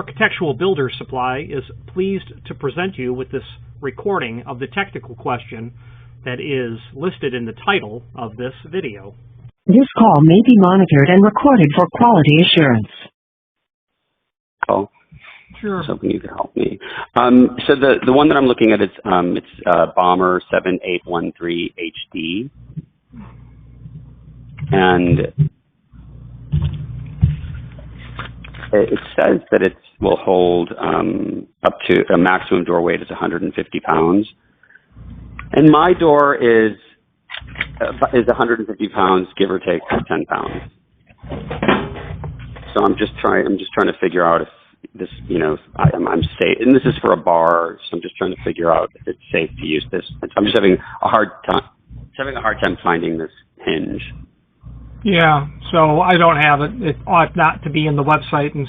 Architectural Builders Supply is pleased to present you with this recording of the technical question that is listed in the title of this video. This call may be monitored and recorded for quality assurance. Oh, Sure. I was hoping you could help me. So the one that I'm looking at is Bomber 7813 HD, and it says that it will hold up to a maximum door weight is 150 pounds, and my door is 150 pounds, give or take 10 pounds. So I'm just trying to figure out if this, I'm safe, and this is for a bar, so I'm just trying to figure out if it's safe to use this. I'm just having a hard time finding this hinge. Yeah, so I don't have it. It ought not to be in the website, and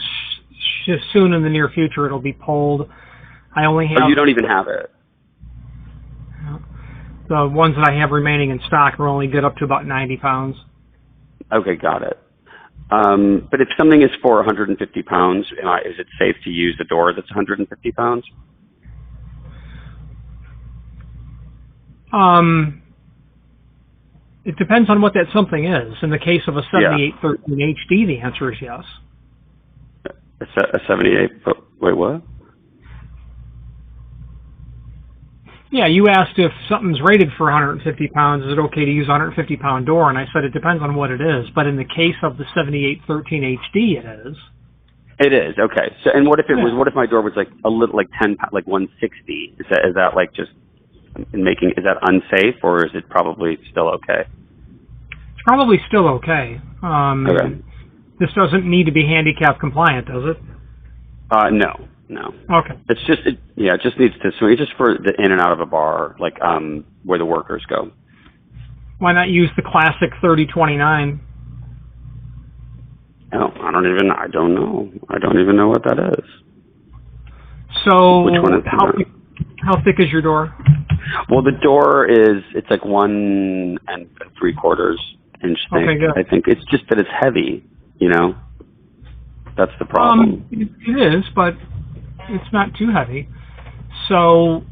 soon in the near future it'll be pulled. I only have... Oh, you don't even have it? The ones that I have remaining in stock are only good up to about 90 pounds. Okay, got it. But if something is for 150 pounds, is it safe to use a door that's 150 pounds? It depends on what that something is. In the case of a 7813 HD, the answer is yes. A 78, wait, what? Yeah, you asked if something's rated for 150 pounds, is it okay to use a 150-pound door? And I said it depends on what it is. But in the case of the 7813 HD, it is. It is, okay. So, and what if it was? What if my door was like a little, like 10, like 160? Is that like just making? Is that unsafe, or is it probably still okay? It's probably still okay. Okay. This doesn't need to be handicap compliant, does it? No. No. Okay. It's just, it just needs to swing. It's just for the in and out of a bar, like where the workers go. Why not use the classic 3029? Oh, I don't even know what that is. So, which one is how thick is your door? Well, the door it's like 1 3/4 inch thick. Okay, good. I think it's just that it's heavy. That's the problem. It is, but it's not too heavy. So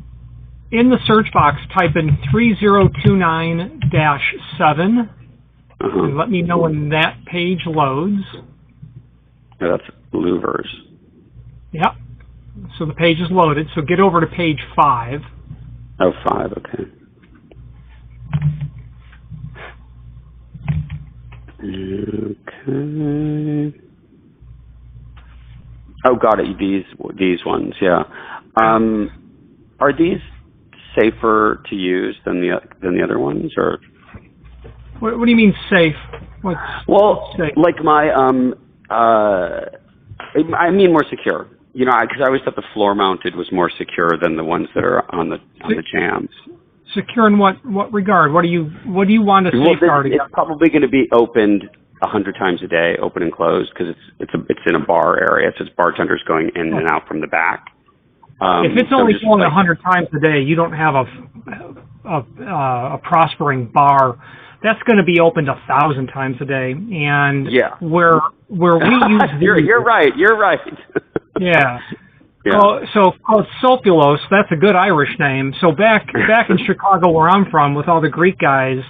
in the search box, type in 3029-7 and let me know when that page loads. Yeah, that's louvers. Yep. So the page is loaded. So get over to page 5. Oh, 5, okay. Okay. Oh, got it. These ones, yeah. Are these safer to use than the other ones, or? What do you mean safe? What's safe? Like my I mean more secure. Because I always thought the floor mounted was more secure than the ones that are on the jambs. Secure in what regard? What do you want to safeguard? It's probably going to be opened 100 times a day, open and closed, because it's in a bar area, so it's bartenders going in and out from the back. If it's only going 100 times a day, you don't have a prospering bar. That's going to be opened 1,000 times a day, and where we use you're right. Yeah. So called Sulpulose, that's a good Irish name. So back in Chicago, where I'm from, with all the Greek guys.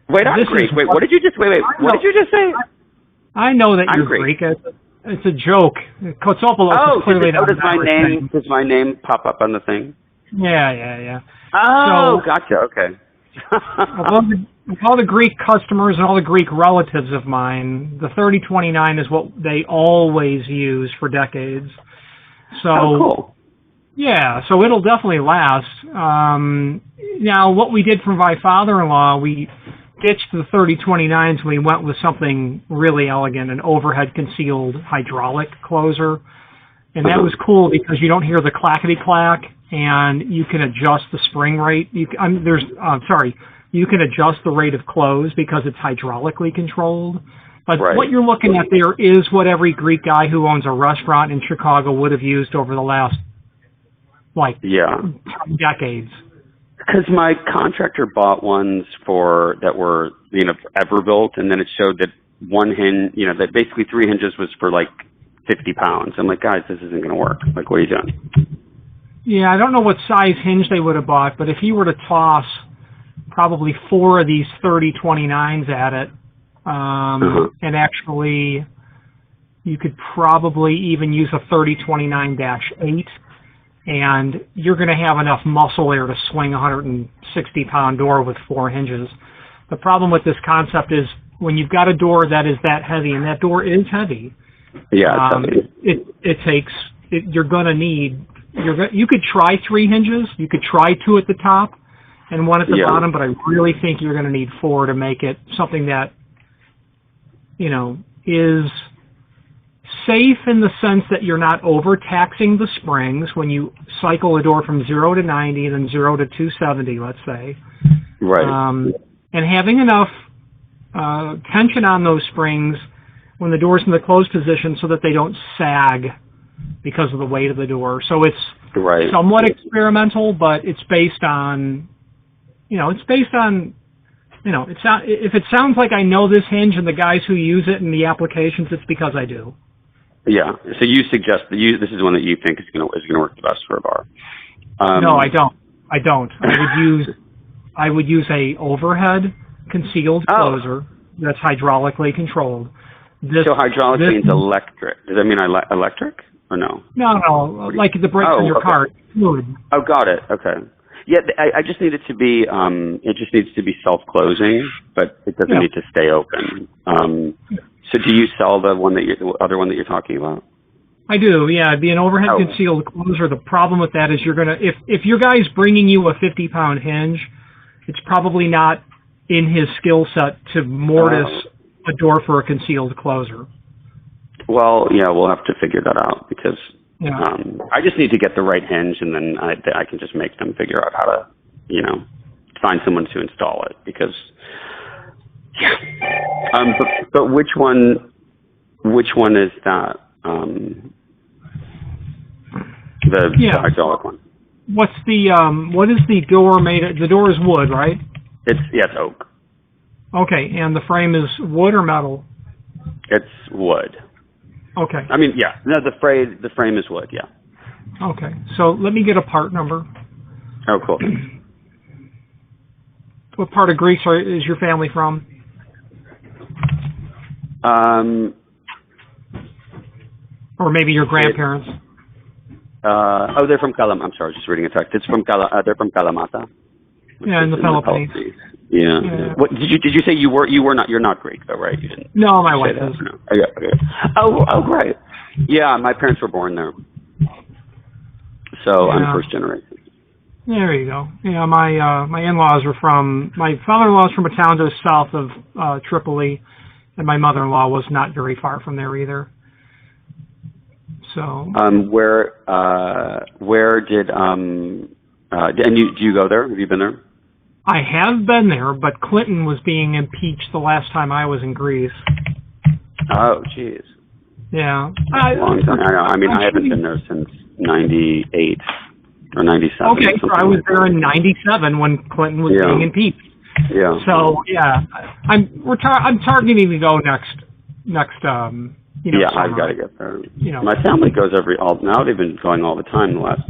Wait, I'm Greek. Wait, what did you just? Wait. What did you just say? I know that you're Greek. It's a joke. Kotsopoulos is clearly not an Irish name. Does my name pop up on the thing? Yeah. Oh, gotcha. Okay. Of all the Greek customers and all the Greek relatives of mine, the 3029 is what they always use for decades. So, cool. Yeah, so it'll definitely last. Now, what we did for my father-in-law, we ditched the 3029s and we went with something really elegant, an overhead concealed hydraulic closer. And that was cool because you don't hear the clackety-clack, and you can adjust the spring rate. You can adjust the rate of close because it's hydraulically controlled. But what you're looking at there is what every Greek guy who owns a restaurant in Chicago would have used over the last, decades. Because my contractor bought ones that were, Everbuilt, and then it showed that one hinge, that basically 3 hinges was for like 50 pounds. I'm like, guys, this isn't going to work. Like, what are you doing? Yeah, I don't know what size hinge they would have bought, but if you were to toss probably 4 of these 3029s at it, and actually you could probably even use a 3029-8, and you're going to have enough muscle there to swing a 160-pound door with 4 hinges. The problem with this concept is when you've got a door that is that heavy, and that door is heavy, Yeah, it's heavy. you're going to need, you could try 3 hinges, you could try 2 at the top and 1 at the bottom, but I really think you're going to need 4 to make it something that, is safe in the sense that you're not overtaxing the springs when you cycle a door from 0 to 90 and then 0 to 270, let's say. Right. And having enough tension on those springs when the door's in the closed position so that they don't sag because of the weight of the door. So it's somewhat experimental, but it's based on, if it sounds like I know this hinge and the guys who use it and the applications, it's because I do. Yeah. So you suggest that this is one that you think is going to work the best for a bar. No, I don't. I would use a overhead concealed closer that's hydraulically controlled. So hydraulic means electric. Does that mean electric or no? No, like the brakes in your car. Fluid. Oh, got it. Okay. Yeah, I just need it to be. It just needs to be self-closing, but it doesn't need to stay open. So, do you sell the other one that you're talking about? I do. Yeah, it'd be an overhead concealed closer. The problem with that is you're gonna if your guy's bringing you a 50-pound hinge, it's probably not in his skill set to mortise a door for a concealed closer. Well, yeah, we'll have to figure that out because I just need to get the right hinge, and then I can just make them figure out how to, find someone to install it. Because, but which one is that? The hydraulic one. What is the door made of? The door is wood, right? It's oak. Okay, and the frame is wood or metal? It's wood. Okay. I mean, yeah. No, the frame is wood, yeah. Okay. So let me get a part number. Oh, cool. What part of Greece is your family from? Or maybe your grandparents? They're from Kalamata. I'm sorry, just reading a text. It's from they're from Kalamata. Yeah, in the Philippines. Yeah. What did you say you were not? You're not Greek though, right? You didn't. No, my wife is. No. Okay. Oh, great. Yeah, my parents were born there, so I'm first generation. There you go. Yeah, my in-laws are from. My father-in-law is from a town just south of Tripoli, and my mother-in-law was not very far from there either. So. Where did and do you go there? Have you been there? I have been there, but Clinton was being impeached the last time I was in Greece. Oh, jeez. Yeah. Long time. I know. I mean, I haven't been there since 98 or 97. Okay, so I was there in 97 when Clinton was being impeached. Yeah. So, yeah, I'm targeting to go next I've got to get there. My family goes now they've been going all the time the last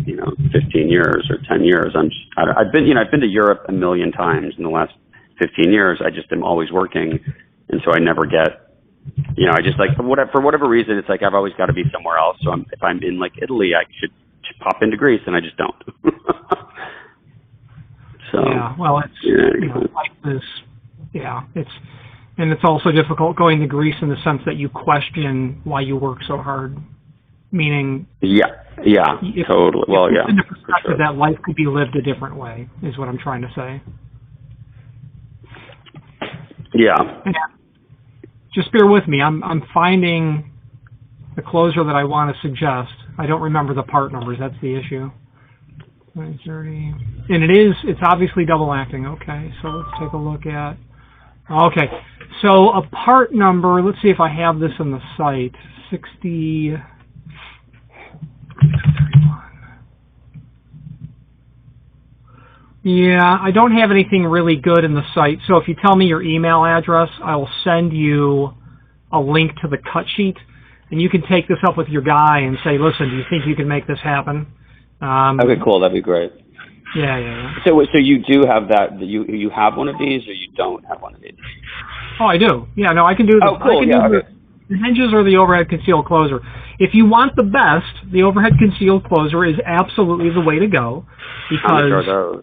15 years or 10 years. I've been to Europe a million times in the last 15 years. I just am always working, and so I never get I just for whatever reason it's like I've always got to be somewhere else. So if I'm in like Italy, I should pop into Greece, and I just don't. So and it's also difficult going to Greece in the sense that you question why you work so hard. Meaning, totally. Well, in the perspective that life could be lived a different way is what I'm trying to say. Yeah. And just bear with me. I'm finding the closer that I want to suggest. I don't remember the part numbers. That's the issue. 930. And it's obviously double acting. Okay, so let's take a look at. Okay, so a part number, let's see if I have this on the site, 60, yeah, I don't have anything really good in the site, so if you tell me your email address, I will send you a link to the cut sheet, and you can take this up with your guy and say, listen, do you think you can make this happen? Okay, cool. That'd be great. Yeah. So you do have that? You have one of these, or you don't have one of these? Oh, I do. Yeah, no, I can do the. Oh, cool. I can do the hinges or the overhead concealed closer. If you want the best, the overhead concealed closer is absolutely the way to go, because How much are those?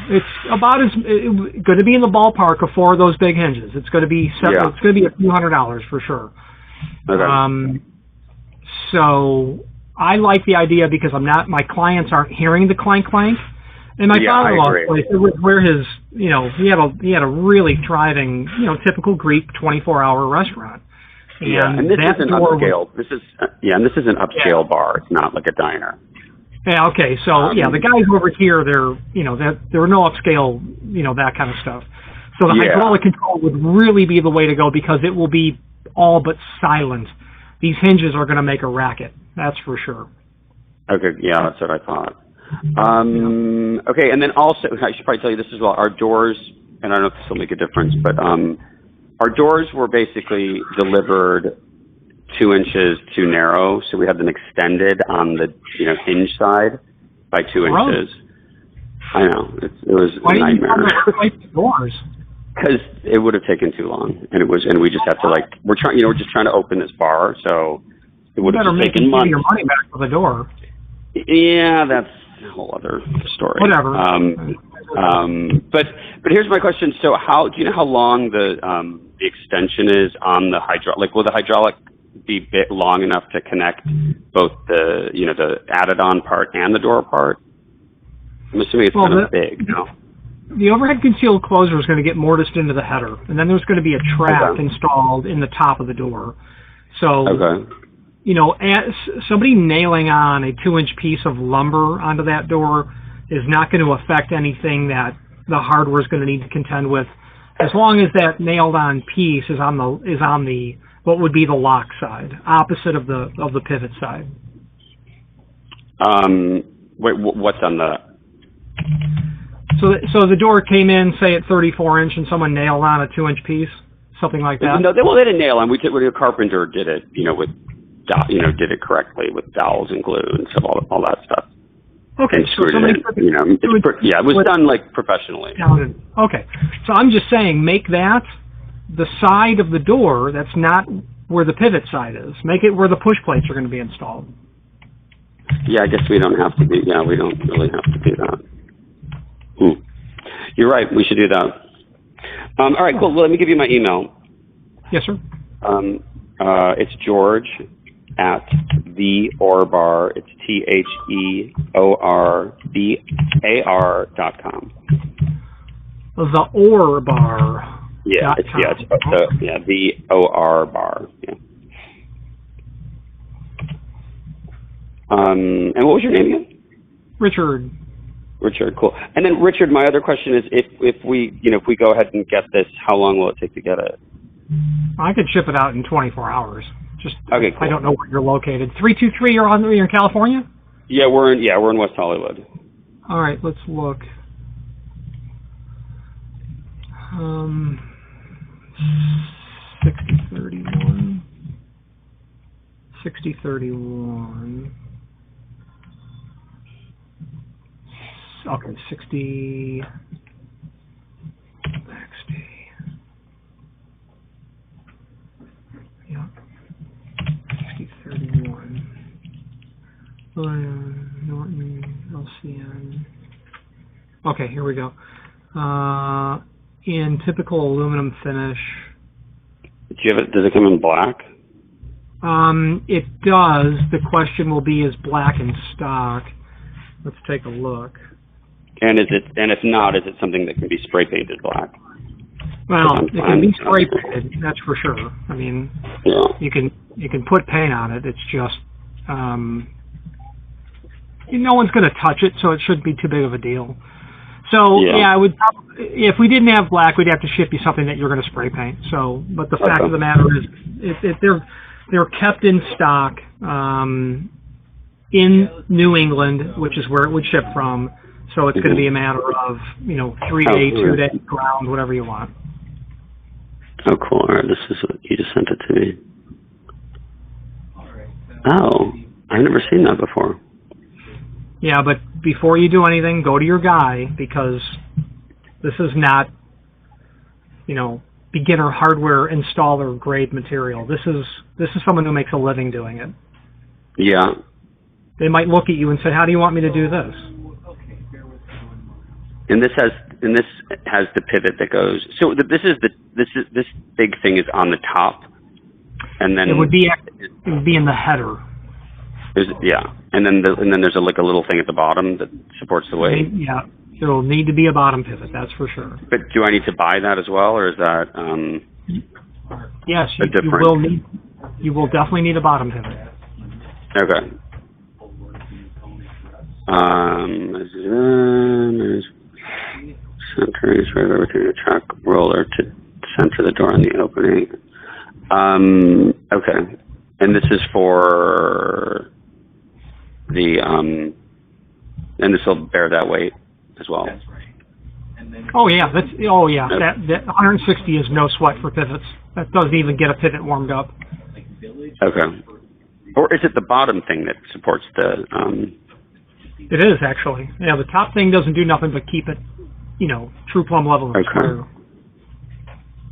it's about going to be in the ballpark of 4 of those big hinges. It's going to be Yeah. It's going to be a few $100s for sure. Okay. So I like the idea because my clients aren't hearing the clank clank. And my father-in-law's place, it was where his, he had a really thriving, typical Greek 24-hour restaurant. And this is an upscale. This is an upscale bar. It's not like a diner. Yeah. Okay. So the guys over here, they're no upscale, that kind of stuff. So the hydraulic control would really be the way to go because it will be all but silent. These hinges are going to make a racket. That's for sure. Okay. Yeah, that's what I thought. Okay, and then also, I should probably tell you this as well. Our doors, and I don't know if this will make a difference, but our doors were basically delivered 2 inches too narrow, so we had them extended on the hinge side by 2 inches. I know it was a nightmare. Why didn't you replace the doors? Because it would have taken too long, and we just have to we're just trying to open this bar, so it would have taken months. Your money back for the door. Yeah, that's a whole other story. Whatever. But here's my question. So do you know how long the extension is on the hydraulic? Will the hydraulic be bit long enough to connect both the added on part and the door part? I'm assuming it's kind of big, no? The overhead concealed closer is going to get mortised into the header, and then there's going to be a track installed in the top of the door. So, somebody nailing on a 2-inch piece of lumber onto that door is not going to affect anything that the hardware is going to need to contend with, as long as that nailed on piece is on the what would be the lock side, opposite of the pivot side. Wait, what's on the? So the door came in, say, at 34-inch, and someone nailed on a 2-inch piece, something like that. No, they didn't nail on. A carpenter did it, did it correctly with dowels and glue and stuff, all that stuff. Okay, and screwed it in. It was done professionally. Okay, so I'm just saying, make that the side of the door that's not where the pivot side is. Make it where the push plates are going to be installed. Yeah, I guess we don't have to do. Yeah, we don't really have to do that. You're right. We should do that. All right, cool. Well, let me give you my email. Yes, sir. It's George at the Orbar. It's TheOrbar.com. The Orbar. Yeah, the OR bar. Yeah. And what was your name again? Richard. Richard, cool. And then Richard, my other question is, if we go ahead and get this, how long will it take to get it? I could ship it out in 24 hours. Okay, cool. I don't know where you're located. 323. You're in California? Yeah, we're in West Hollywood. All right, let's look. 6031. 6031. Okay, 60. Yeah. 6031. Norton, LCN. Okay, here we go. In typical aluminum finish. Does it come in black? It does. The question will be, is black in stock? Let's take a look. And if not, is it something that can be spray painted black? Well, it can be spray painted, that's for sure. I mean, you can put paint on it. It's just no one's going to touch it, so it shouldn't be too big of a deal. So I would. If we didn't have black, we'd have to ship you something that you're going to spray paint. So, but the fact of the matter is, they're kept in stock in New England, which is where it would ship from. So it's going to be a matter of 3-day, 2-day, ground, whatever you want. Oh, cool! All right, you just sent it to me. Oh, I've never seen that before. Yeah, but before you do anything, go to your guy, because this is not, beginner hardware installer grade material. This is someone who makes a living doing it. Yeah. They might look at you and say, "How do you want me to do this?" And this has the pivot that goes. So this big thing is on the top, and then It would be in the header. and then there's a little thing at the bottom that supports the weight. Yeah, there will need to be a bottom pivot. That's for sure. But do I need to buy that as well, or is that Yes, different? you will definitely need a bottom pivot. Okay. Center is right over to the track roller to center the door in the opening. Okay. And this is for the and this will bear that weight as well. That's right. And then Oh yeah, Okay. that 160 is no sweat for pivots. That doesn't even get a pivot warmed up. like village. Okay. Or is it the bottom thing that supports the It is actually. Yeah, the top thing doesn't do nothing but keep it, true plumb level and Okay. square.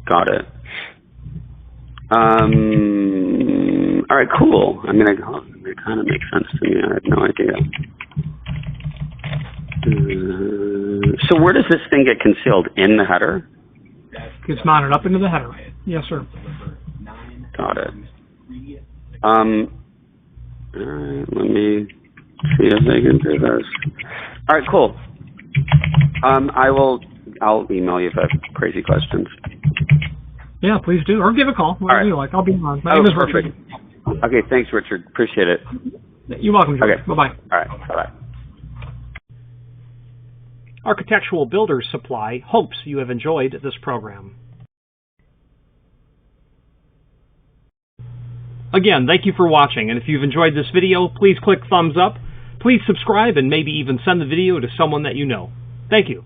Got it. All right, cool. I mean, it kind of makes sense to me. I had no idea. So where does this thing get concealed? In the header? It's mounted up into the header. Yes, sir. Got it. All right, let me see if I can do this. All right, cool. I'll email you if I have crazy questions. Yeah, please do. Or give a call. Whatever right. you like. I'll be on. My name is perfect. Richard. Okay, thanks, Richard. Appreciate it. You're welcome, George. Okay. Bye-bye. All right, bye-bye. Architectural Builders Supply hopes you have enjoyed this program. Again, thank you for watching, and if you've enjoyed this video, please click thumbs up, please subscribe, and maybe even send the video to someone that you know. Thank you.